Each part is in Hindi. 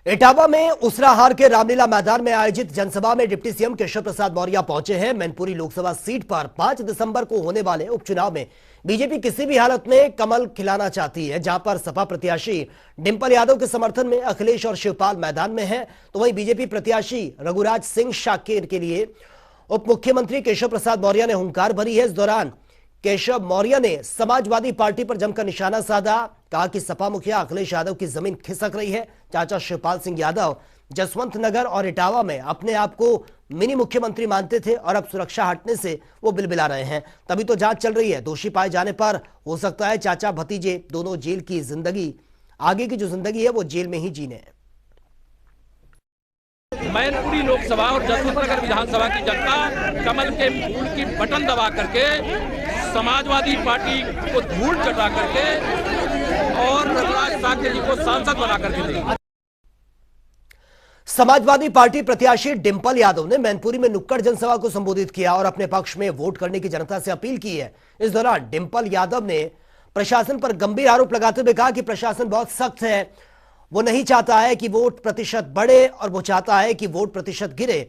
इटावा में उसराहार के रामलीला मैदान में आयोजित जनसभा में डिप्टी सीएम केशव प्रसाद मौर्य पहुंचे हैं। मैनपुरी लोकसभा सीट पर 5 दिसंबर को होने वाले उपचुनाव में बीजेपी किसी भी हालत में कमल खिलाना चाहती है। जहां पर सपा प्रत्याशी डिंपल यादव के समर्थन में अखिलेश और शिवपाल मैदान में हैं, तो वहीं बीजेपी प्रत्याशी रघुराज सिंह शाकिर के लिए उप मुख्यमंत्री केशव प्रसाद मौर्य ने हुंकार भरी है। इस दौरान केशव मौर्य ने समाजवादी पार्टी पर जमकर निशाना साधा। कहा कि सपा मुखिया अखिलेश यादव की जमीन खिसक रही है। चाचा शिवपाल सिंह यादव जसवंत नगर और इटावा में अपने आप को मिनी मुख्यमंत्री मानते थे और अब सुरक्षा हटने से वो बिलबिला रहे हैं। तभी तो जांच चल रही है। दोषी पाए जाने पर हो सकता है चाचा भतीजे दोनों जेल की जिंदगी, आगे की जो जिंदगी है वो जेल में ही जीने। मैनपुरी लोकसभा और जसवंत नगर विधानसभा की जनता कमल के फूल की बटन दबा करके समाजवादी पार्टी को धूल चटा करके और रघुराज शाकिर जी को सांसद बना करके देगी। समाजवादी पार्टी प्रत्याशी डिंपल यादव ने मैनपुरी में नुक्कड़ जनसभा को संबोधित किया और अपने पक्ष में वोट करने की जनता से अपील की है। इस दौरान डिंपल यादव ने प्रशासन पर गंभीर आरोप लगाते हुए कहा कि प्रशासन बहुत सख्त है। वो नहीं चाहता है कि वोट प्रतिशत बढ़े और वो चाहता है कि वोट प्रतिशत गिरे।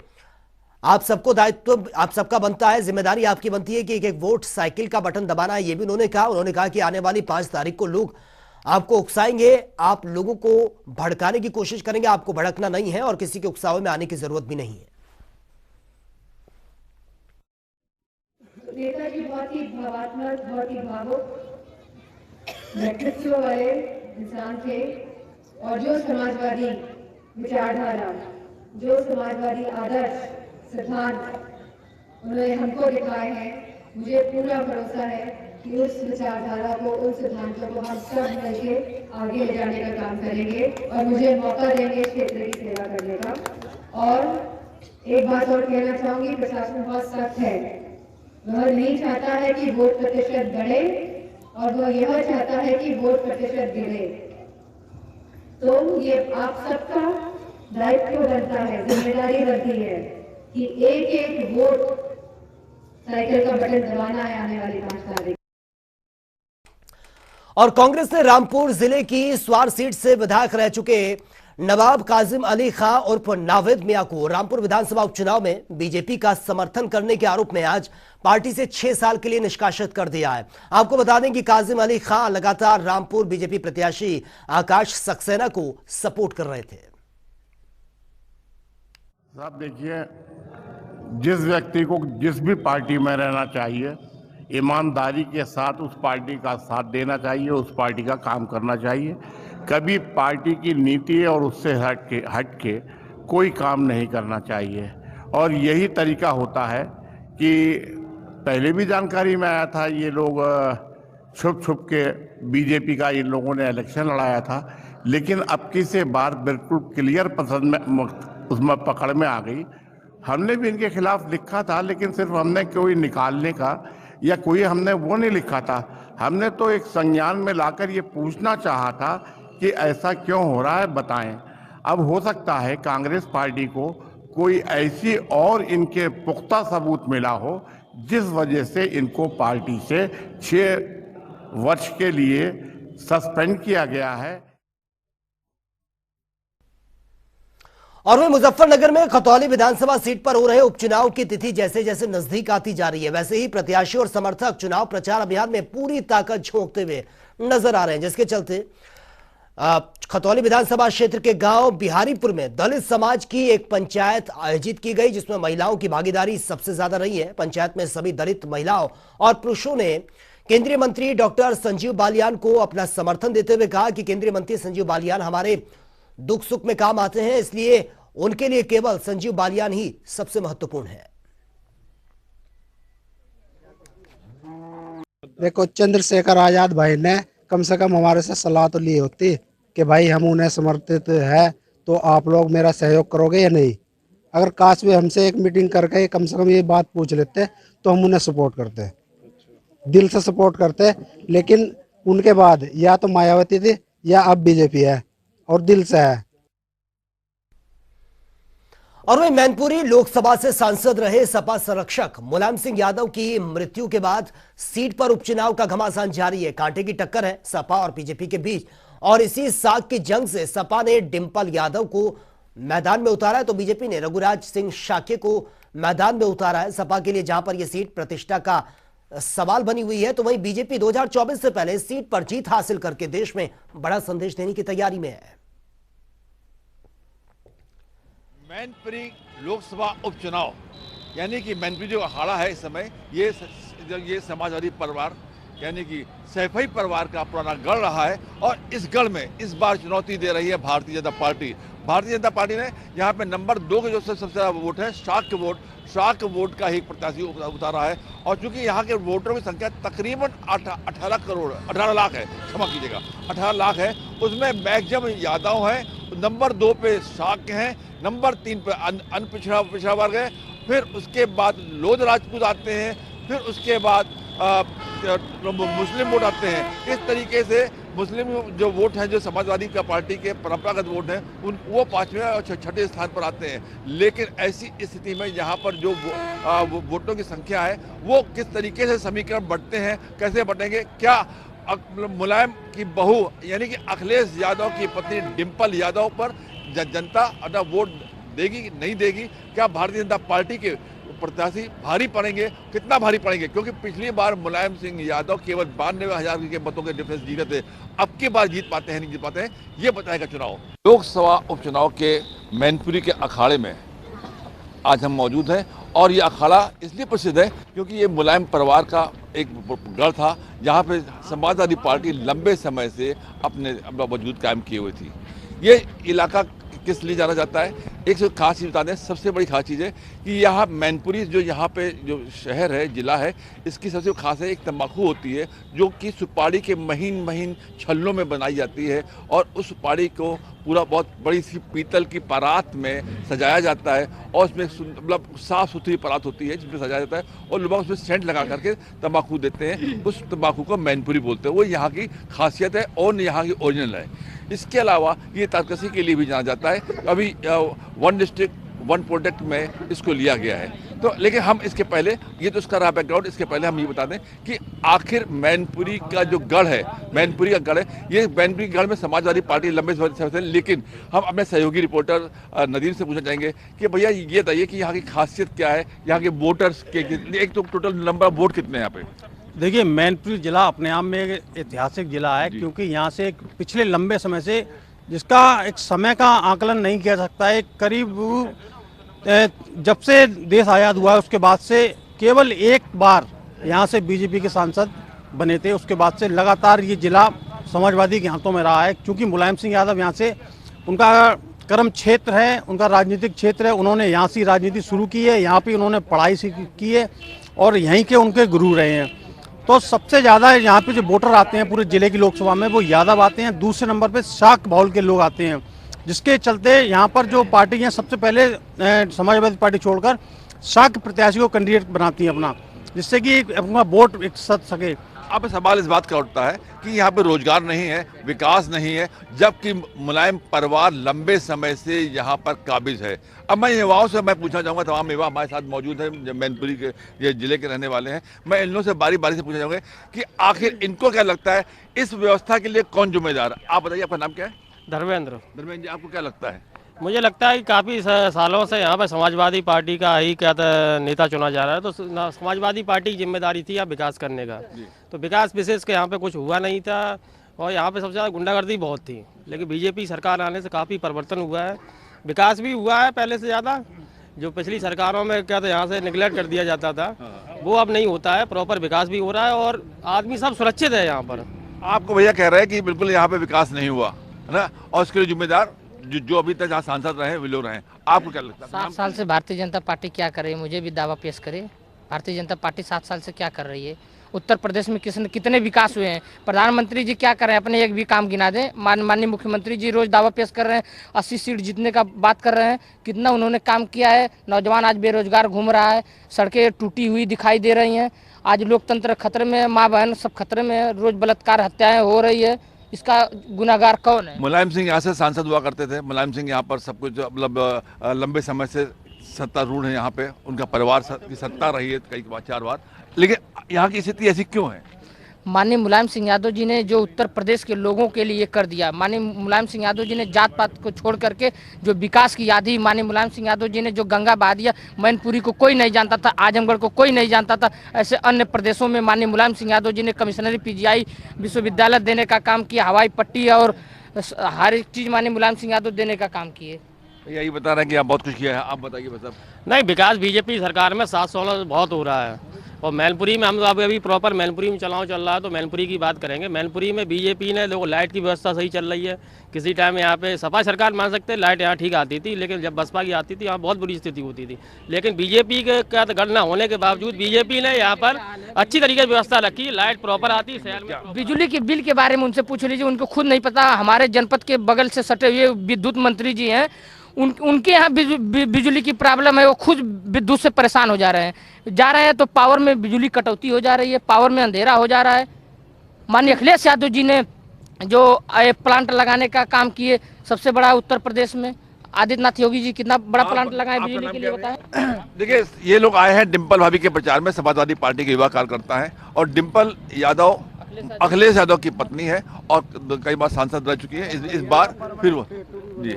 आप सबको दायित्व आप सबका बनता है, जिम्मेदारी आपकी बनती है कि एक एक वोट साइकिल का बटन दबाना है। ये भी उन्होंने कहा कि आने वाली 5 तारीख को लोग आपको उकसाएंगे, आप लोगों को भड़काने की कोशिश करेंगे। आपको भड़कना नहीं है और किसी के उकसावे में आने की जरूरत भी नहीं है। नेताजी बहुत ही भावात्मक, बहुत ही भावुक व्यक्तित्व वाले इंसान थे और जो समाजवादी विचारधारा, जो समाजवादी आदर्श सिद्धांत उन्होंने हमको दिखाए हैं, मुझे पूरा भरोसा है कि उस विचारधारा को, उन सिद्धांतों को हम सब मिलकर आगे ले जाने का काम करेंगे और मुझे मौका देंगे इस क्षेत्र की सेवा करने का। और एक बात और कहना चाहूंगी, प्रशासन बहुत सख्त है। वह नहीं चाहता है कि वोट प्रतिशत बढ़े और वह यह चाहता है कि वोट प्रतिशत गिरे। तो ये आप सबका दायित्व बनता है, जिम्मेदारी बनती है कि एक एक वोट साइकिल का बटन दबाना है आने वाली 5 तारीख। और कांग्रेस ने रामपुर जिले की स्वार सीट से विधायक रह चुके नवाब काजिम अली खां उर्फ नाविद मियां को रामपुर विधानसभा उपचुनाव में बीजेपी का समर्थन करने के आरोप में आज पार्टी से 6 साल के लिए निष्कासित कर दिया है। आपको बता दें कि काजिम अली खां लगातार रामपुर बीजेपी प्रत्याशी आकाश सक्सेना को सपोर्ट कर रहे थे। साहब देखिए, जिस व्यक्ति को जिस भी पार्टी में रहना चाहिए, ईमानदारी के साथ उस पार्टी का साथ देना चाहिए, उस पार्टी का काम करना चाहिए। कभी पार्टी की नीति और उससे हट के कोई काम नहीं करना चाहिए। और यही तरीका होता है कि पहले भी जानकारी में आया था, ये लोग छुप छुप के बीजेपी का इन लोगों ने इलेक्शन लड़ाया था, लेकिन अब की से बात बिल्कुल क्लियर पसंद में उसमें पकड़ में आ गई। हमने भी इनके खिलाफ लिखा था, लेकिन सिर्फ हमने कोई निकालने का या कोई हमने वो नहीं लिखा था। हमने तो एक संज्ञान में लाकर ये पूछना चाहा था कि ऐसा क्यों हो रहा है, बताएं। अब हो सकता है कांग्रेस पार्टी को कोई ऐसी और इनके पुख्ता सबूत मिला हो जिस वजह से इनको पार्टी से 6 वर्ष के लिए सस्पेंड किया गया है। और वहीं मुजफ्फरनगर में खतौली विधानसभा सीट पर हो रहे उपचुनाव की तिथि जैसे जैसे नजदीक आती जा रही है, वैसे ही प्रत्याशी और समर्थक चुनाव प्रचार अभियान में पूरी ताकत झोंकते हुए नजर आ रहे हैं, जिसके चलते खतौली विधानसभा क्षेत्र के गांव बिहारीपुर में दलित समाज की एक पंचायत आयोजित की गई, जिसमें महिलाओं की भागीदारी सबसे ज्यादा रही है। पंचायत में सभी दलित महिलाओं और पुरुषों ने केंद्रीय मंत्री डॉक्टर संजीव बालियान को अपना समर्थन देते हुए कहा कि केंद्रीय मंत्री संजीव बालियान हमारे दुख सुख में काम आते हैं, इसलिए उनके लिए केवल संजीव बालियान ही सबसे महत्वपूर्ण है। देखो, चंद्रशेखर आजाद भाई ने कम से कम हमारे से सलाह तो ली होती कि भाई हम उन्हें समर्थित है, तो आप लोग मेरा सहयोग करोगे या नहीं। अगर काश वे हमसे एक मीटिंग करके कम से कम ये बात पूछ लेते तो हम उन्हें सपोर्ट करते, दिल से सपोर्ट करते। लेकिन उनके बाद या तो मायावती थी या अब बीजेपी है और दिल से है। और वहीं मैनपुरी लोकसभा से सांसद रहे सपा संरक्षक मुलायम सिंह यादव की मृत्यु के बाद सीट पर उपचुनाव का घमासान जारी है। कांटे की टक्कर है सपा और बीजेपी के बीच और इसी साग की जंग से सपा ने डिंपल यादव को मैदान में उतारा है तो बीजेपी ने रघुराज सिंह शाक्य को मैदान में उतारा है। सपा के लिए जहां पर यह सीट प्रतिष्ठा का सवाल बनी हुई है तो वहीं बीजेपी 2024 से पहले सीट पर जीत हासिल करके देश में बड़ा संदेश देने की तैयारी में है। मैनपुरी लोकसभा उपचुनाव यानी कि मैनपुरी जो अखाड़ा है इस समय ये समाजवादी परिवार यानी कि सैफई परिवार का पुराना गढ़ रहा है और इस गढ़ में इस बार चुनौती दे रही है भारतीय जनता पार्टी। भारतीय जनता पार्टी ने यहाँ पे नंबर 2 के जो सबसे ज़्यादा वोट है शाक वोट का ही प्रत्याशी उतारा है और चूंकि यहाँ के वोटरों की संख्या तकरीबन 18 लाख है, क्षमा कीजिएगा 18 लाख है, उसमें मैक्सिमम यादव है, नंबर 2 पे शाक हैं, नंबर 3 पे पिछड़ा वर्ग है, फिर उसके बाद लोध राजपूत आते हैं, फिर उसके बाद मुस्लिम वोट आते हैं। इस तरीके से मुस्लिम जो वोट हैं जो समाजवादी का पार्टी के परंपरागत वोट हैं वो 5वें और 6ठे स्थान पर आते हैं। लेकिन ऐसी स्थिति में यहाँ पर जो वोटों की संख्या है वो किस तरीके से समीकरण बढ़ते हैं, कैसे बढ़ेंगे, क्या मुलायम की बहू यानी कि अखिलेश यादव की पत्नी डिंपल यादव पर जनता अपना वोट देगी नहीं देगी, क्या भारतीय जनता पार्टी के प्रत्याशी भारी पड़ेंगे, कितना भारी पड़ेंगे, क्योंकि पिछली बार मुलायम सिंह यादव केवल 92,000 के मतों के डिफरेंस जीते थे, अब की बार जीत पाते हैं नहीं जीत पाते हैं, ये बताएगा चुनाव। लोकसभा उपचुनाव के मैनपुरी के अखाड़े में आज हम मौजूद हैं और ये अखाड़ा इसलिए प्रसिद्ध है क्योंकि ये मुलायम परिवार का एक गढ़ था जहाँ पे समाजवादी पार्टी लंबे समय से अपना वजूद कायम किए हुई थी। ये इलाका किस लिए जाना जाता है, एक खास चीज़ बता दें, सबसे बड़ी खास चीज़ है कि यहाँ मैनपुरी जो यहाँ पे जो शहर है, जिला है, इसकी सबसे खास है एक तम्बाकू होती है जो कि सुपारी के महीन छल्लों में बनाई जाती है और उस सुपारी को पूरा बहुत बड़ी सी पीतल की परात में सजाया जाता है और उसमें मतलब साफ़ सुथरी परात होती है जिसमें सजाया जाता है और लोग उसमें सेंट लगा करके तम्बाकू देते हैं। उस तम्बाकू को मैनपुरी बोलते हैं, वो यहाँ की खासियत है और यहाँ की ओरिजिनल है। इसके अलावा ये तारकसी के लिए भी जाना जाता है। अभी 1 डिस्ट्रिक्ट 1 प्रोडक्ट में इसको लिया गया है। तो लेकिन हम इसके पहले ये तो इसका रहा बैकग्राउंड, इसके पहले हम ये बता दें कि आखिर मैनपुरी का जो गढ़ है, मैनपुरी का गढ़ है, ये मैनपुरी गढ़ में समाजवादी पार्टी लंबे समय से, लेकिन हम अपने सहयोगी रिपोर्टर नदीम से पूछना चाहेंगे कि भैया ये बताइए कि यहाँ की खासियत क्या है, यहाँ के वोटर्स के एक तो टोटल नंबर ऑफ वोट कितने हैं यहाँ पे? देखिए, मैनपुरी जिला अपने आप में एक ऐतिहासिक जिला है क्योंकि यहाँ से एक पिछले लंबे समय से जिसका एक समय का आकलन नहीं किया सकता है, करीब जब से देश आज़ाद हुआ उसके बाद से केवल एक बार यहाँ से बीजेपी के सांसद बने थे, उसके बाद से लगातार ये जिला समाजवादी के हाथों में रहा है। क्योंकि मुलायम सिंह यादव यहाँ से उनका कर्म क्षेत्र है, उनका राजनीतिक क्षेत्र है, उन्होंने यहाँ से राजनीति शुरू की है, यहाँ पे उन्होंने पढ़ाई की है और यहीं के उनके गुरु रहे हैं। तो सबसे ज़्यादा यहाँ पे जो वोटर आते हैं पूरे जिले की लोकसभा में वो यादव आते हैं, दूसरे नंबर पे शाक बाउल के लोग आते हैं, जिसके चलते यहाँ पर जो पार्टी है सबसे पहले समाजवादी पार्टी छोड़कर शाक प्रत्याशी को कैंडिडेट बनाती है अपना, जिससे कि अपना वोट एक सद सके। अब सवाल इस बात का उठता है कि यहाँ पे रोजगार नहीं है, विकास नहीं है, जबकि मुलायम परिवार लंबे समय से यहाँ पर काबिज है। अब मैं युवाओं से मैं पूछना चाहूँगा, तमाम युवा हमारे साथ मौजूद हैं, मैनपुरी के ये जिले के रहने वाले हैं, मैं इन लोगों से बारी बारी से पूछना चाहूँगा कि आखिर इनको क्या लगता है इस व्यवस्था के लिए कौन जिम्मेदार है? आप बताइए, आपका नाम क्या है? धर्मेंद्र जी, आपको क्या लगता है? मुझे लगता है कि काफ़ी सालों से यहाँ पर समाजवादी पार्टी का ही क्या नेता चुना जा रहा है, तो समाजवादी पार्टी की जिम्मेदारी थी यहाँ विकास करने का, तो विकास विशेष के यहाँ पे कुछ हुआ नहीं था और यहाँ पे सबसे ज़्यादा गुंडागर्दी बहुत थी। लेकिन बीजेपी सरकार आने से काफ़ी परिवर्तन हुआ है, विकास भी हुआ है पहले से ज़्यादा। जो पिछली सरकारों में क्या था, यहाँ से निगलेक्ट कर दिया जाता था, वो अब नहीं होता है, प्रॉपर विकास भी हो रहा है और आदमी सब सुरक्षित है यहाँ पर। आपको भैया कह रहे हैं कि बिल्कुल यहाँ पे विकास नहीं हुआ है ना, और उसके लिए जिम्मेदार जो अभी तक जहाँ सांसद रहे वो लोग रहे, आपको क्या लगता है? 7 साल से भारतीय जनता पार्टी क्या कर रही है, मुझे भी दावा पेश करे। भारतीय जनता पार्टी 7 साल से क्या कर रही है? उत्तर प्रदेश में कितने विकास हुए हैं? प्रधानमंत्री जी क्या कर रहे हैं? अपने एक भी काम गिना दें। माननीय मुख्यमंत्री जी रोज दावा पेश कर रहे हैं, 80 सीट जीतने का बात कर रहे हैं, कितना उन्होंने काम किया है? नौजवान आज बेरोजगार घूम रहा है, सड़कें टूटी हुई दिखाई दे रही हैं, आज लोकतंत्र खतरे में, माँ बहन सब खतरे में, रोज बलात्कार हत्याएं हो रही है। इसका गुनाहगार कौन है? मुलायम सिंह यहाँ से सांसद हुआ करते थे। मुलायम सिंह यहाँ पर सब कुछ मतलब लंबे समय से सत्तारूढ़ है यहाँ पे, उनका परिवार की सत्ता रही है कई बार 4 बार, लेकिन यहाँ की स्थिति ऐसी क्यों है? माननीय मुलायम सिंह यादव जी ने जो उत्तर प्रदेश के लोगों के लिए कर दिया, माननीय मुलायम सिंह यादव जी ने जात पात को छोड़ करके जो विकास की याद ही, माननीय मुलायम सिंह यादव जी ने जो गंगा बहा दिया, मैनपुरी को कोई नहीं जानता था, आजमगढ़ को कोई नहीं जानता था, ऐसे अन्य प्रदेशों में माननीय मुलायम सिंह यादव जी ने कमिश्नरी पीजीआई विश्वविद्यालय देने का काम किया, हवाई पट्टी और हर एक चीज़ माननीय मुलायम सिंह यादव देने का काम किए। यही बता रहे हैं कि आप बहुत कुछ किया है, आप बताइए बस। नहीं, विकास बीजेपी सरकार में 7-16 बहुत हो रहा है। और मैनपुरी में हम तो अभी प्रॉपर मैनपुरी में चल रहा है, तो मैनपुरी की बात करेंगे। मैनपुरी में बीजेपी ने देखो लाइट की व्यवस्था सही चल रही है। किसी टाइम यहाँ पे सपा सरकार मान सकते हैं लाइट यहाँ ठीक आती थी, लेकिन जब बसपा की आती थी यहाँ बहुत बुरी स्थिति होती थी। लेकिन बीजेपी के क्या गढ़ न होने के बावजूद बीजेपी ने यहाँ पर अच्छी तरीके से व्यवस्था रखी, लाइट प्रॉपर आती है। बिजली के बिल के बारे में उनसे पूछ लीजिए, उनको खुद नहीं पता। हमारे जनपद के बगल से सटे हुए विद्युत मंत्री जी हैं, उनके यहाँ बिजली की प्रॉब्लम है, वो खुद विद्युत से परेशान हो जा रहे हैं तो पावर में बिजली कटौती हो जा रही है, पावर में अंधेरा हो जा रहा है। माननीय अखिलेश यादव जी ने जो प्लांट लगाने का काम किए, सबसे बड़ा उत्तर प्रदेश में आदित्यनाथ योगी जी कितना बड़ा प्लांट लगाए बिजली के लिए, बताएं। देखिए, ये लोग आए हैं डिम्पल भाभी के प्रचार में, समाजवादी पार्टी के युवा कार्यकर्ता हैं, और डिम्पल यादव अखिलेश यादव की पत्नी है और कई बार सांसद रह चुकी है। इस बार फिर वो जी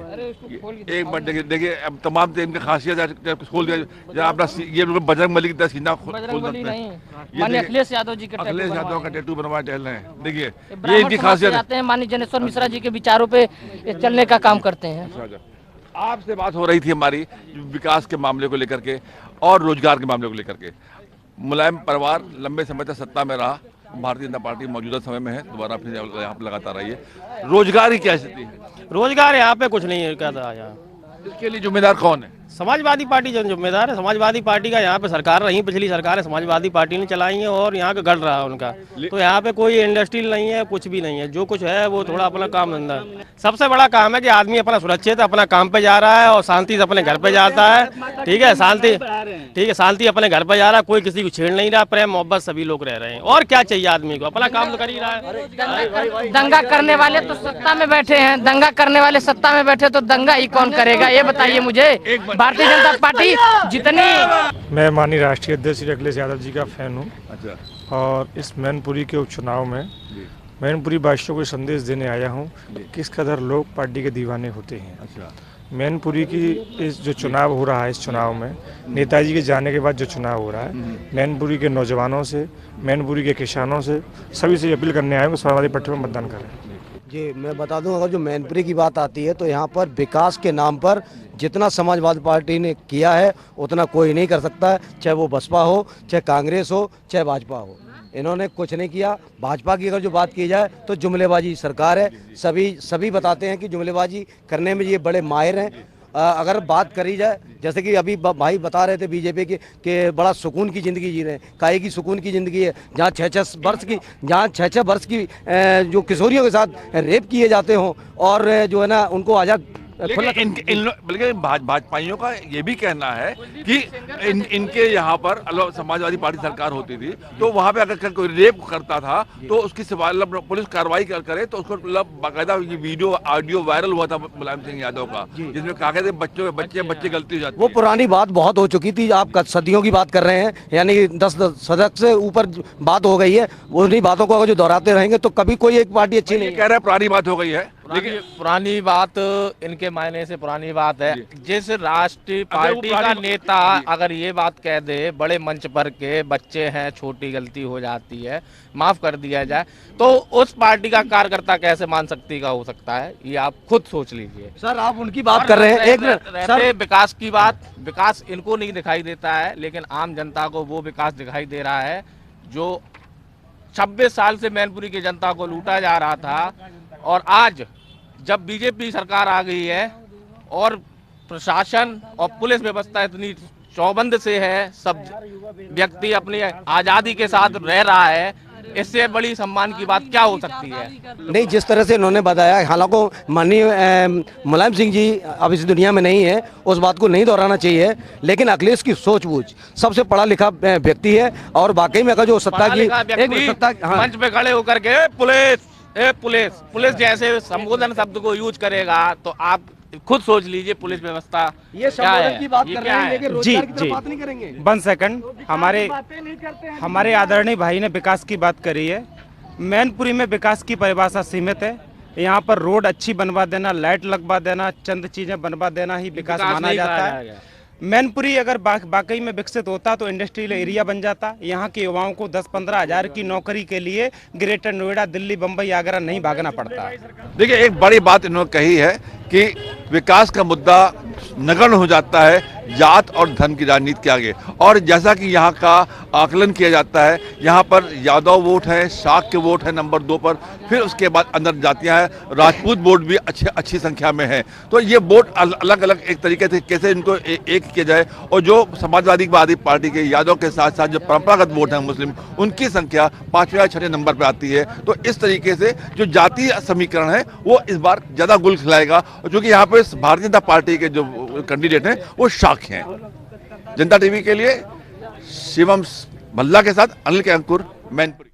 एक बार देखिए अब तमाम इनकी खासियत खोल दिया अपना, ये बजरंग बली की तरह सीना खोल सकते हैं। अखिलेश यादव जी का टैटू बनवा टहल रहे हैं, देखिए ये इनकी खासियत है। माननीय जनेश्वर मिश्रा जी के विचारों पे चलने का काम करते हैं। आपसे बात हो रही थी हमारी विकास के मामले को लेकर के और रोजगार के मामले को लेकर के। मुलायम परिवार लंबे समय तक सत्ता में रहा, भारतीय जनता पार्टी मौजूदा समय में है, दोबारा फिर यहाँ पे लगातार आई है। रोजगार की क्या स्थिति है? रोजगार यहाँ पे कुछ नहीं है, कहता है यहाँ। इसके लिए जिम्मेदार कौन है? समाजवादी पार्टी जिम्मेदार है। समाजवादी पार्टी का यहाँ पे सरकार रही, पिछली सरकार है समाजवादी पार्टी ने चलाई है और यहाँ का गढ़ रहा है उनका। तो यहाँ पे कोई इंडस्ट्रियल नहीं है, कुछ भी नहीं है। जो कुछ है वो थोड़ा अपना काम धंधा। सबसे बड़ा काम है कि आदमी अपना सुरक्षित अपना काम पे जा रहा है और शांति से अपने घर पे जाता है। ठीक है, शांति अपने घर पे जा रहा है, कोई किसी को छेड़ नहीं रहा, प्रेम मोहब्बत सभी लोग रह रहे हैं। और क्या चाहिए आदमी को, अपना काम तो कर ही रहा है। दंगा करने वाले तो सत्ता में बैठे हैं, दंगा करने वाले सत्ता में बैठे तो दंगा ही कौन करेगा, ये बताइए मुझे। भारतीय जनता पार्टी जितनी। मैं माननीय राष्ट्रीय अध्यक्ष श्री अखिलेश यादव जी का फैन हूँ। अच्छा। और इस मैनपुरी के उपचुनाव में मैनपुरी वासियों को संदेश देने आया हूँ किस कदर लोग पार्टी के दीवाने होते हैं। अच्छा। मैनपुरी की इस जो चुनाव हो रहा है, इस चुनाव में नेताजी के जाने के बाद जो चुनाव हो रहा है, मैनपुरी के नौजवानों से, मैनपुरी के किसानों से, सभी से अपील करने आए कि समाजवादी पार्टी में मतदान करें। जी, मैं बता दूं, अगर जो मैनपुरी की बात आती है तो यहाँ पर विकास के नाम पर जितना समाजवादी पार्टी ने किया है उतना कोई नहीं कर सकता है, चाहे वो बसपा हो, चाहे कांग्रेस हो, चाहे भाजपा हो। इन्होंने कुछ नहीं किया। भाजपा की अगर जो बात की जाए तो जुमलेबाजी सरकार है, सभी बताते हैं कि जुमलेबाजी करने में ये बड़े माहिर हैं। अगर बात करी जाए, जैसे कि अभी भाई बता रहे थे बीजेपी के बड़ा सुकून की ज़िंदगी जी रहे हैं, काहे की सुकून की ज़िंदगी है जहाँ 6-6 वर्ष की जो किशोरियों के साथ रेप किए जाते हों और जो है ना उनको आज़ाद। बल्कि भाजपाइयों का ये भी कहना है कि इनके यहाँ पर समाजवादी पार्टी सरकार होती थी तो वहाँ पे अगर कोई रेप करता था तो उसकी पुलिस कार्रवाई करे तो उसको बाकायदा वीडियो ऑडियो वायरल हुआ था मुलायम सिंह यादव का, जिसमें कहा गया बच्चे गलती हो जाती। वो पुरानी बात बहुत हो चुकी थी, आप सदियों की बात कर रहे हैं, यानी 10 दशक से ऊपर बात हो गई है। उन्हीं बातों को अगर जो दोहराते रहेंगे तो कभी कोई एक पार्टी अच्छी नहीं कह रहा है। पुरानी बात हो गई है, लेकिन पुरानी बात इनके मायने से पुरानी बात है। जिस राष्ट्रीय पार्टी का नेता अगर ये बात कह दे बड़े मंच पर के बच्चे हैं, छोटी गलती हो जाती है, माफ कर दिया जाए, तो उस पार्टी का कार्यकर्ता कैसे मान सकती का हो सकता है, ये आप खुद सोच लीजिए। सर, आप उनकी बात कर रहे हैं, एक मिनट सर। विकास की बात, विकास इनको नहीं दिखाई देता है, लेकिन आम जनता को वो विकास दिखाई दे रहा है जो 26 साल से मैनपुरी की जनता को लूटा जा रहा था। और आज जब बीजेपी सरकार आ गई है और प्रशासन और पुलिस व्यवस्था इतनी चौबंद से है, सब व्यक्ति अपनी आजादी के साथ रह रहा है, इससे बड़ी सम्मान की बात क्या हो सकती है। नहीं, जिस तरह से इन्होंने बताया, हालांकि माननीय मुलायम सिंह जी अब इस दुनिया में नहीं है, उस बात को नहीं दोहराना चाहिए, लेकिन अखिलेश की सोच-बूझ सबसे पढ़ा लिखा व्यक्ति है और वाकई में अगर जो सत्ता की मंच पे खड़े होकर के पुलिस पुलिस जैसे संबोधन शब्द को यूज करेगा तो आप खुद सोच लीजिए पुलिस व्यवस्था ये क्या है, संबोधन की बात ये कर क्या रहे हैं है? लेकिन जी रोजगार की तरफ जी बात नहीं करेंगे। 1 सेकंड, हमारे आदरणीय भाई ने विकास की बात करी है। मैनपुरी में विकास की परिभाषा सीमित है। यहाँ पर रोड अच्छी बनवा देना, लाइट लगवा देना, चंद चीजें बनवा देना ही विकास माना नहीं जाता कहा है। जाएगा। मैनपुरी अगर वाकई में विकसित होता तो इंडस्ट्रियल एरिया बन जाता। यहाँ के युवाओं को 10-15 हजार की नौकरी के लिए ग्रेटर नोएडा, दिल्ली, बम्बई, आगरा नहीं भागना पड़ता। देखिए, एक बड़ी बात इन्होंने कही है कि विकास का मुद्दा नगण्य हो जाता है जात और धर्म की राजनीति के आगे। और जैसा कि यहाँ का आकलन किया जाता है, यहाँ पर यादव वोट है, शाक के वोट है नंबर 2 पर, फिर उसके बाद अंदर जातियाँ हैं, राजपूत वोट भी अच्छी संख्या में है। तो ये वोट अलग अलग एक तरीके से कैसे इनको एक किया जाए। और जो समाजवादी पार्टी के यादव के साथ साथ जो परंपरागत वोट है मुस्लिम, उनकी संख्या 5वें या 6वें नंबर पर आती है। तो इस तरीके से जो जातीय समीकरण है वो इस बार ज्यादा गुल खिलाएगा। क्योंकि यहाँ पे भारतीय जनता पार्टी के जो कैंडिडेट हैं वो शाक हैं। जनता टीवी के लिए शिवम भल्ला के साथ अनिल के अंकुर, मैनपुरी।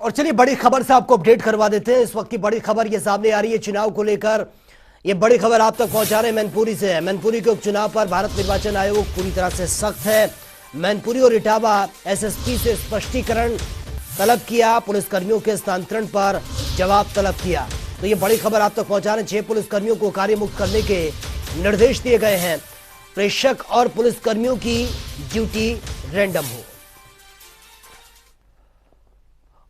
और चलिए बड़ी खबर से आपको अपडेट करवा देते हैं। इस वक्त की बड़ी खबर ये सामने आ रही है चुनाव को लेकर। ये बड़ी खबर आप तक पहुंचा रहे हैं मैनपुरी से है। मैनपुरी के उपचुनाव पर भारत निर्वाचन आयोग पूरी तरह से सख्त है। मैनपुरी और इटावा एसएसपी से स्पष्टीकरण तलब किया, पुलिसकर्मियों के स्थानांतरण पर जवाब तलब किया। तो ये बड़ी खबर आप तक पहुंचा रहे हैं। 6 पुलिसकर्मियों को कार्यमुक्त करने के निर्देश दिए गए हैं। प्रेषक और पुलिसकर्मियों की ड्यूटी रैंडम हो।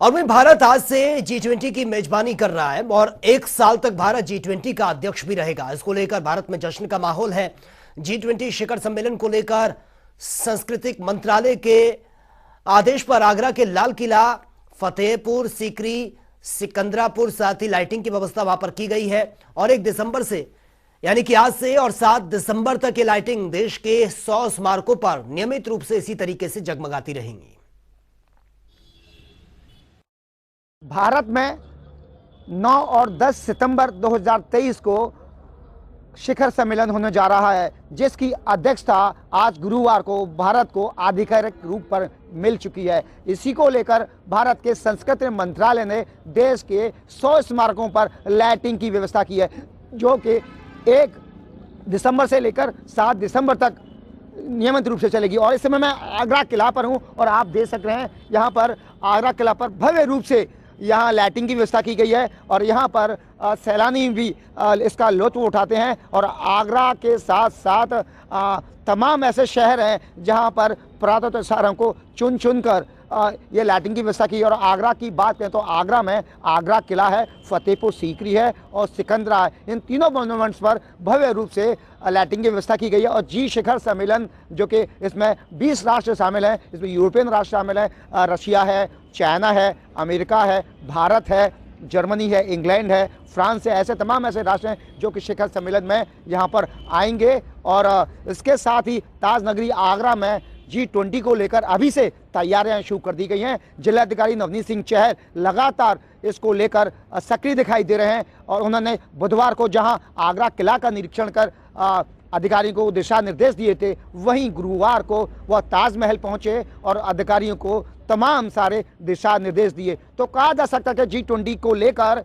और वहीं भारत आज से G20 की मेजबानी कर रहा है और 1 साल तक भारत G20 का अध्यक्ष भी रहेगा। इसको लेकर भारत में जश्न का माहौल है। G20 शिखर सम्मेलन को लेकर सांस्कृतिक मंत्रालय के आदेश पर आगरा के लाल किला, फतेहपुर सीकरी, सिकंदरापुर साथ ही लाइटिंग की व्यवस्था वहां पर की गई है। और 1 दिसंबर से यानी कि आज से और 7 दिसंबर तक ये लाइटिंग देश के 100 स्मारकों पर नियमित रूप से इसी तरीके से जगमगाती रहेंगी। भारत में 9 और 10 सितंबर 2023 को शिखर सम्मेलन होने जा रहा है, जिसकी अध्यक्षता आज गुरुवार को भारत को आधिकारिक रूप पर मिल चुकी है। इसी को लेकर भारत के संस्कृति मंत्रालय ने देश के 100 स्मारकों पर लाइटिंग की व्यवस्था की है, जो कि 1 दिसंबर से लेकर 7 दिसंबर तक नियमित रूप से चलेगी। और इस समय मैं आगरा किला पर हूं और आप देख सक रहे हैं यहाँ पर आगरा किला पर भव्य रूप से यहाँ लाइटिंग की व्यवस्था की गई है और यहाँ पर सैलानी भी इसका लुत्फ उठाते हैं। और आगरा के साथ साथ तमाम ऐसे शहर हैं जहाँ पर पुरातत्व शहरों को चुन चुन कर ये लाइटिंग की व्यवस्था की। और आगरा की बात करें तो आगरा में आगरा किला है, फतेहपुर सीकरी है और सिकंदरा है। इन तीनों मॉन्यूमेंट्स पर भव्य रूप से लाइटिंग की व्यवस्था की गई है। और जी शिखर सम्मेलन जो कि इसमें 20 राष्ट्र शामिल हैं, इसमें यूरोपियन राष्ट्र शामिल हैं, रशिया है, चाइना है, अमेरिका है, भारत है, जर्मनी है, इंग्लैंड है, फ्रांस है, ऐसे तमाम ऐसे राष्ट्र हैं जो कि शिखर सम्मेलन में यहाँ पर आएंगे। और इसके साथ ही ताज नगरी आगरा में G20 को लेकर अभी से तैयारियां शुरू कर दी गई हैं। जिलाधिकारी नवनीत सिंह चहल लगातार इसको लेकर सक्रिय दिखाई दे रहे हैं और उन्होंने बुधवार को जहां आगरा किला का निरीक्षण कर अधिकारियों को दिशा निर्देश दिए थे, वहीं गुरुवार को वह ताजमहल पहुंचे और अधिकारियों को तमाम सारे दिशा निर्देश दिए। तो कहा जा सकता है कि G20 को लेकर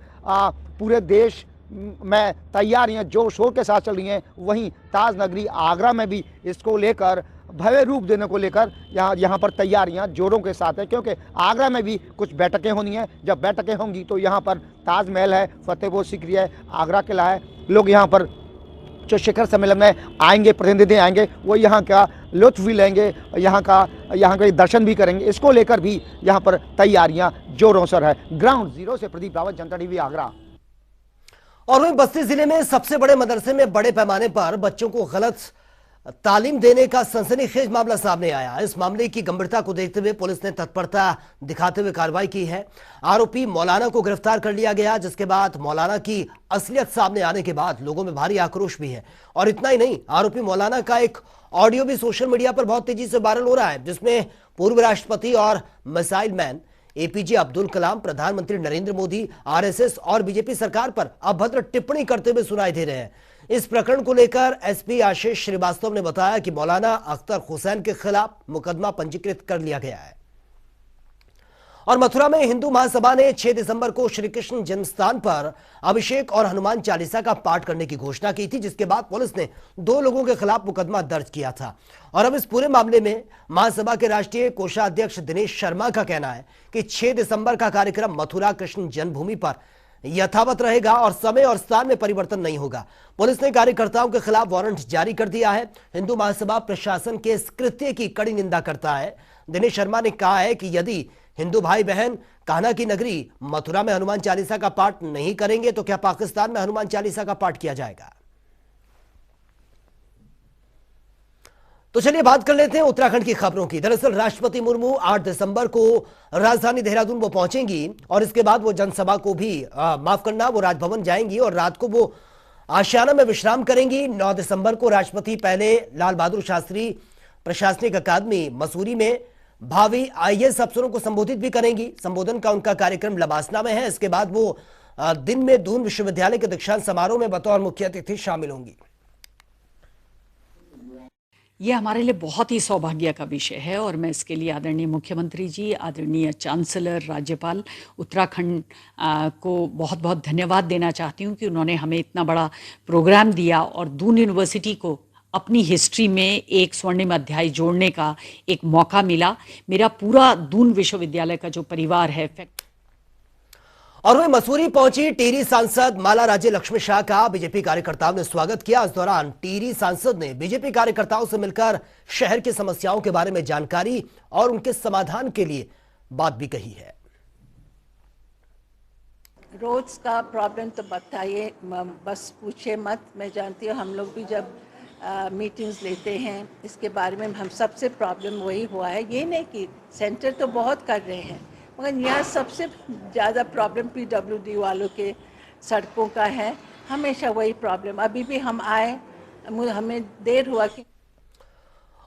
पूरे देश में तैयारियां जोर शोर के साथ चल रही हैं। वहीं ताज नगरी आगरा में भी इसको लेकर भव्य रूप देने को लेकर यहाँ पर तैयारियां जोरों के साथ है, क्योंकि आगरा में भी कुछ बैठकें होनी हैं। जब बैठकें होंगी तो यहाँ पर ताजमहल है, फतेहपुर सीकरी है, आगरा किला है। लोग यहाँ पर जो शिखर सम्मेलन में आएंगे, प्रतिनिधि आएंगे, वो यहाँ का लुत्फ भी लेंगे, यहाँ के दर्शन भी करेंगे। इसको लेकर भी यहाँ पर तैयारियां जोरों शोर है। ग्राउंड जीरो से प्रदीप रावत, जनता टीवी आगरा। और वहीं बस्ती जिले में सबसे बड़े मदरसे में बड़े पैमाने पर बच्चों को गलत तालीम देने का सनसनीखेज मामला सामने आया। इस मामले की गंभीरता को देखते हुए पुलिस ने तत्परता दिखाते हुए कार्रवाई की है। आरोपी मौलाना को गिरफ्तार कर लिया गया, जिसके बाद मौलाना की असलियत सामने आने के बाद लोगों में भारी आक्रोश भी है। और इतना ही नहीं, आरोपी मौलाना का एक ऑडियो भी सोशल मीडिया पर बहुत तेजी से वायरल हो रहा है, जिसमें पूर्व राष्ट्रपति और missile man APJ Abdul Kalam, प्रधानमंत्री नरेंद्र मोदी, RSS और बीजेपी सरकार पर अभद्र टिप्पणी करते हुए सुनाई दे रहे हैं। इस प्रकरण को लेकर SP आशीष श्रीवास्तव ने बताया कि मौलाना अख्तर हुसैन के खिलाफ मुकदमा पंजीकृत कर लिया गया है। और मथुरा में हिंदू महासभा ने 6 दिसंबर को श्री कृष्ण जन्मस्थान पर अभिषेक और हनुमान चालीसा का पाठ करने की घोषणा की थी, जिसके बाद पुलिस ने 2 लोगों के खिलाफ मुकदमा दर्ज किया था। और अब इस पूरे मामले में महासभा के राष्ट्रीय कोषाध्यक्ष दिनेश शर्मा का कहना है कि 6 दिसंबर का कार्यक्रम मथुरा कृष्ण जन्मभूमि पर यथावत रहेगा और समय और स्थान में परिवर्तन नहीं होगा। पुलिस ने कार्यकर्ताओं के खिलाफ वारंट जारी कर दिया है। हिंदू महासभा प्रशासन के इस कृत्य की कड़ी निंदा करता है। दिनेश शर्मा ने कहा है कि यदि हिंदू भाई बहन कान्हा की नगरी मथुरा में हनुमान चालीसा का पाठ नहीं करेंगे तो क्या पाकिस्तान में हनुमान चालीसा का पाठ किया जाएगा। तो चलिए बात कर लेते हैं उत्तराखंड की खबरों की। दरअसल राष्ट्रपति मुर्मू 8 दिसंबर को राजधानी देहरादून वो पहुंचेंगी और इसके बाद वो जनसभा को भी वो राजभवन जाएंगी और रात को वो आशियाना में विश्राम करेंगी। 9 दिसंबर को राष्ट्रपति पहले लाल बहादुर शास्त्री प्रशासनिक अकादमी मसूरी में भावी IAS अफसरों को संबोधित भी करेंगी। संबोधन का उनका कार्यक्रम लबासना में है। इसके बाद वो दिन में दून विश्वविद्यालय के दीक्षांत समारोह में बतौर मुख्य अतिथि शामिल होंगी। ये हमारे लिए बहुत ही सौभाग्य का विषय है और मैं इसके लिए आदरणीय मुख्यमंत्री जी, आदरणीय चांसलर, राज्यपाल उत्तराखंड को बहुत बहुत धन्यवाद देना चाहती हूँ कि उन्होंने हमें इतना बड़ा प्रोग्राम दिया और दून यूनिवर्सिटी को अपनी हिस्ट्री में एक स्वर्णिम अध्याय जोड़ने का एक मौका मिला। मेरा पूरा दून विश्वविद्यालय का जो परिवार है और वह मसूरी पहुंची टिहरी सांसद माला राज्य लक्ष्मी शाह का बीजेपी कार्यकर्ताओं ने स्वागत किया। इस दौरान टिहरी सांसद ने बीजेपी कार्यकर्ताओं से मिलकर शहर की समस्याओं के बारे में जानकारी और उनके समाधान के लिए बात भी कही है। रोड्स का प्रॉब्लम तो बताइए, बस पूछे मत। मैं जानती हूँ हम लोग भी जब मीटिंग्स लेते हैं इसके बारे में हम सबसे प्रॉब्लम वही हुआ है। ये नहीं कि सेंटर तो बहुत कर रहे हैं मगर यहाँ सबसे ज़्यादा प्रॉब्लम PWD वालों के सड़कों का है। हमेशा वही प्रॉब्लम। अभी भी हम आए, हमें देर हुआ कि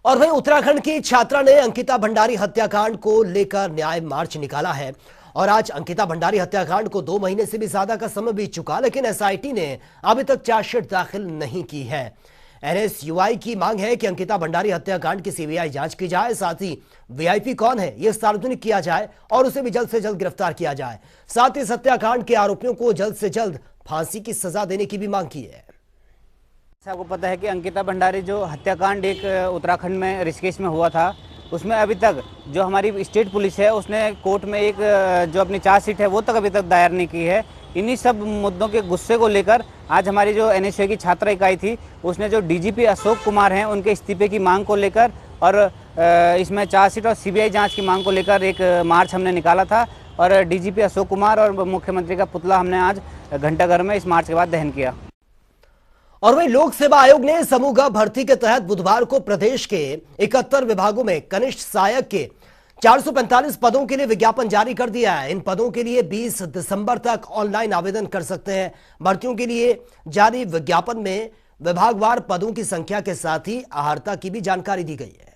और वहीं उत्तराखंड की छात्रा ने अंकिता भंडारी हत्याकांड को लेकर न्याय मार्च निकाला है और आज अंकिता भंडारी हत्याकांड को 2 महीने से भी ज्यादा का समय बीत चुका, लेकिन SIT ने अभी तक चार्जशीट दाखिल नहीं की है। NSUI की मांग है कि अंकिता भंडारी हत्याकांड की CBI जांच की जाए, साथ ही VIP कौन है यह सार्वजनिक किया जाए और उसे भी जल्द से जल्द गिरफ्तार किया जाए। साथ ही इस हत्याकांड के आरोपियों को जल्द से जल्द फांसी की सजा देने की भी मांग की है। आपको पता है कि अंकिता भंडारी जो हत्याकांड एक उत्तराखंड में ऋषिकेश में हुआ था, उसमें अभी तक जो हमारी स्टेट पुलिस है उसने कोर्ट में एक जो अपनी चार्जशीट है वो तक अभी तक दायर नहीं की है। इन्हीं सब मुद्दों के गुस्से को लेकर आज हमारी जो NSUI की छात्रा इकाई थी उसने जो DGP अशोक कुमार हैं उनके इस्तीफे की मांग को लेकर और इसमें चार्जशीट और CBI जांच की मांग को लेकर एक मार्च हमने निकाला था और DGP अशोक कुमार और मुख्यमंत्री का पुतला हमने आज घंटाघर में इस मार्च के बाद दहन किया। और वहीं लोक सेवा आयोग ने समूह भर्ती के तहत बुधवार को प्रदेश के 71 विभागों में कनिष्ठ सहायक के 445 पदों के लिए विज्ञापन जारी कर दिया है। इन पदों के लिए 20 दिसंबर तक ऑनलाइन आवेदन कर सकते हैं। भर्तियों के लिए जारी विज्ञापन में विभागवार पदों की संख्या के साथ ही अहर्ता की भी जानकारी दी गई है।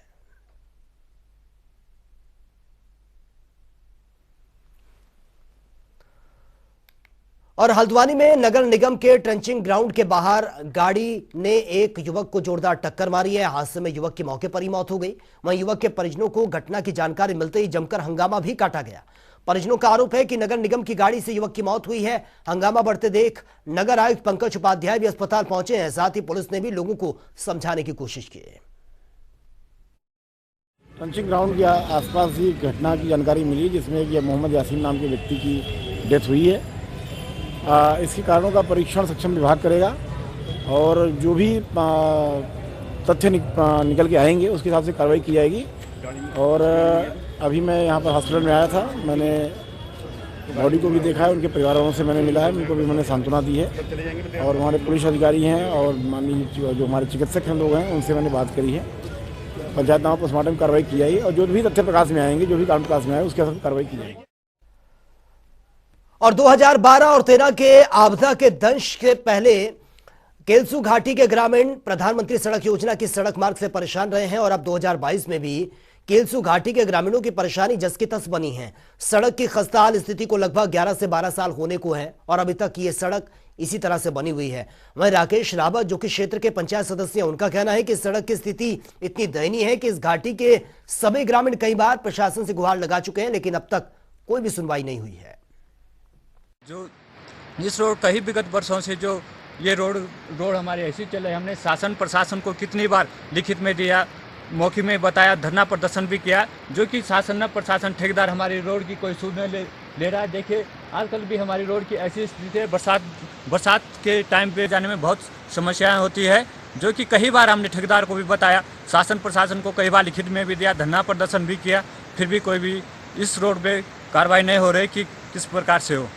और हल्द्वानी में नगर निगम के ट्रेंचिंग ग्राउंड के बाहर गाड़ी ने एक युवक को जोरदार टक्कर मारी है। हादसे में युवक की मौके पर ही मौत हो गई। वहीं युवक के परिजनों को घटना की जानकारी मिलते ही जमकर हंगामा भी काटा गया। परिजनों का आरोप है कि नगर निगम की गाड़ी से युवक की मौत हुई है। हंगामा बढ़ते देख नगर आयुक्त पंकज उपाध्याय भी अस्पताल पहुंचे हैं। साथ ही पुलिस ने भी लोगों को समझाने की कोशिश की है। ट्रेंचिंग ग्राउंड के आसपास ही घटना की जानकारी मिली जिसमें कि मोहम्मद यासीन नाम के व्यक्ति की डेथ हुई है। इसके कारणों का परीक्षण सक्षम विभाग करेगा और जो भी तथ्य निकल के आएंगे उसके हिसाब से कार्रवाई की जाएगी। और अभी मैं यहाँ पर हॉस्पिटल में आया था, मैंने बॉडी को भी देखा है, उनके परिवार वालों से मैंने मिला है, उनको भी मैंने सांत्वना दी है। और हमारे पुलिस अधिकारी हैं और माननीय जो हमारे चिकित्सक हैं लोग हैं उनसे मैंने बात करी है। पंचायतनामा पोस्टमार्टम कार्रवाई की जाएगी और जो भी तथ्य प्रकाश में आएंगे, जो भी कारण प्रकाश में आए उसके हिसाब से कार्रवाई की जाएगी। और 2012 और 13 के आपदा के दंश के पहले केलसू घाटी के ग्रामीण प्रधानमंत्री सड़क योजना की सड़क मार्ग से परेशान रहे हैं और अब 2022 में भी केलसू घाटी के ग्रामीणों की परेशानी जस की तस बनी है। सड़क की खस्ताहाल स्थिति को लगभग 11 से 12 साल होने को है और अभी तक ये सड़क इसी तरह से बनी हुई है। वहीं राकेश रावत जो कि क्षेत्र के पंचायत सदस्य हैं, उनका कहना है कि सड़क की स्थिति इतनी दयनीय है कि इस घाटी के सभी ग्रामीण कई बार प्रशासन से गुहार लगा चुके हैं लेकिन अब तक कोई भी सुनवाई नहीं हुई है। जो जिस रोड कई विगत वर्षों से जो ये रोड हमारे ऐसे चल रहे, हमने शासन प्रशासन को कितनी बार लिखित में दिया, मौखिक में बताया, धरना प्रदर्शन भी किया, जो कि शासन न प्रशासन ठेकेदार हमारी रोड की कोई सुध नहीं ले रहा है। देखिए आजकल भी हमारी रोड की ऐसी स्थिति है, बरसात के टाइम पे जाने में बहुत समस्याएं होती है, जो कि कई बार हमने ठेकेदार को भी बताया, शासन प्रशासन को कई बार लिखित में भी दिया, धरना प्रदर्शन भी किया, फिर भी कोई भी इस रोड पे कार्रवाई नहीं हो रही कि किस प्रकार से हो।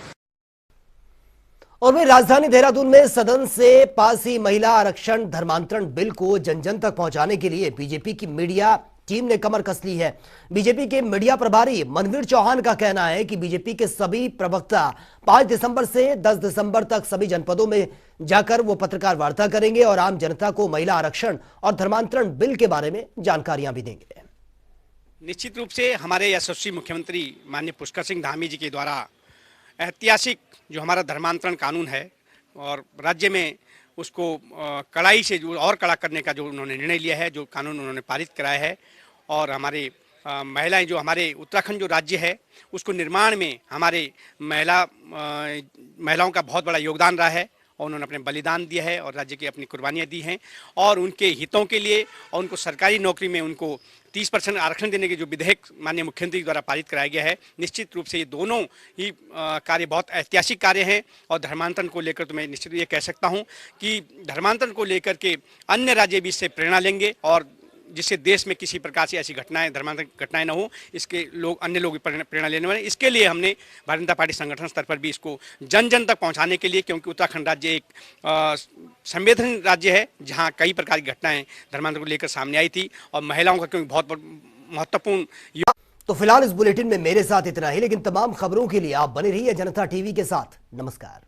और वहीं राजधानी देहरादून में सदन से पास ही महिला आरक्षण धर्मांतरण बिल को जन जन तक पहुंचाने के लिए बीजेपी की मीडिया टीम ने कमर कस ली है। बीजेपी के मीडिया प्रभारी मनवीर चौहान का कहना है कि बीजेपी के सभी प्रवक्ता 5 दिसंबर से 10 दिसंबर तक सभी जनपदों में जाकर वो पत्रकार वार्ता करेंगे और आम जनता को महिला आरक्षण और धर्मांतरण बिल के बारे में जानकारियां भी देंगे। निश्चित रूप से हमारे यशस्वी मुख्यमंत्री माननीय पुष्कर सिंह धामी जी के द्वारा ऐतिहासिक जो हमारा धर्मांतरण कानून है और राज्य में उसको कड़ाई से जो और कड़ा करने का जो उन्होंने निर्णय लिया है, जो कानून उन्होंने पारित कराया है, और हमारे महिलाएं जो हमारे उत्तराखंड जो राज्य है उसको निर्माण में हमारे महिलाओं का बहुत बड़ा योगदान रहा है और उन्होंने अपने बलिदान दिया है और राज्य की अपनी कुर्बानियाँ दी हैं, और उनके हितों के लिए और उनको सरकारी नौकरी में उनको 30% आरक्षण देने के जो विधेयक माननीय मुख्यमंत्री द्वारा पारित कराया गया है, निश्चित रूप से ये दोनों ही कार्य बहुत ऐतिहासिक कार्य हैं। और धर्मांतरण को लेकर तो मैं निश्चित ये कह सकता हूँ कि धर्मांतरण को लेकर के अन्य राज्य भी इससे प्रेरणा लेंगे और जिससे देश में किसी प्रकार से ऐसी घटनाएं, धर्मांतरण घटनाएं न हो, इसके अन्य लोग प्रेरणा लेने वाले। इसके लिए हमने भारतीय जनता पार्टी संगठन स्तर पर भी इसको जन जन तक पहुंचाने के लिए, क्योंकि उत्तराखंड राज्य एक संवेदनशील राज्य है जहां कई प्रकार की घटनाएं धर्मांतरण को लेकर सामने आई थी और महिलाओं का क्योंकि बहुत महत्वपूर्ण। तो फिलहाल इस बुलेटिन में मेरे साथ इतना ही, लेकिन तमाम खबरों के लिए आप बने रहिए जनता टीवी के साथ। नमस्कार।